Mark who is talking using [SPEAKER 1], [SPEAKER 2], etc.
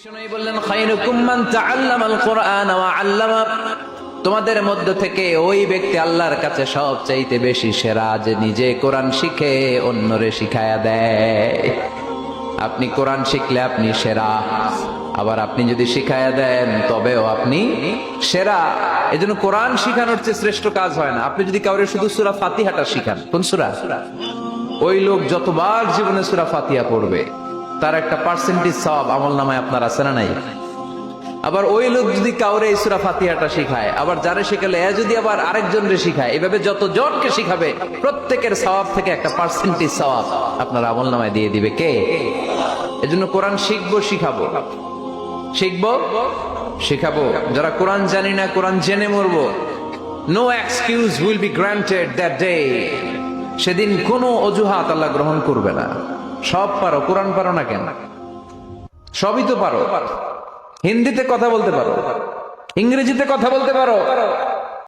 [SPEAKER 1] বিষ্ণু বললেন খায়রুকুম মান তাআল্লামাল কুরআন ওয়া আল্লামা, তোমাদের মধ্য থেকে ওই ব্যক্তি আল্লাহর কাছে সবচাইতে বেশি সেরা যে নিজে কোরআন শিখে অন্যরে শিখায়া দেয়। আপনি কোরআন শিখলে আপনি সেরা, আবার আপনি যদি শিখায়া দেন তবেও আপনি সেরা। এজন্য কোরআন শিখানোর চেয়ে শ্রেষ্ঠ কাজ হয় না। আপনি যদি কাউরে শুধু সূরা ফাতিহাটা শিখান, কোন সূরা, ওই লোক যতবার জীবনে সূরা ফাতিহা পড়বে তার একটা পার্সেন্টেজ সওয়াব আমলনামায় আপনার আছে না নাই? আবার ওই লোক যদি কাউরে এই সূরা ফাতিহাটা শিখায়, আবার যারে শিখালে এ যদি আবার আরেকজনরে শিখায়, এভাবে যত জনকে শিখাবে প্রত্যেকের সওয়াব থেকে একটা পার্সেন্টেজ সওয়াব আপনার আমলনামায় দিয়ে দিবে কে? এজন্য কোরআন শিখবো, শিখাবো, শিখবো, শিখাবো। যারা কোরআন জানি না, কোরআন জেনে মরবো, no excuse will be granted that day. সেদিন কোনো অজুহাত আল্লাহ গ্রহণ করবে না। সব পারো, কোরআন পারো না কেন? সবই তো পারো। হিন্দিতে কথা বলতে পারো, ইংরেজিতে কথা বলতে পারো,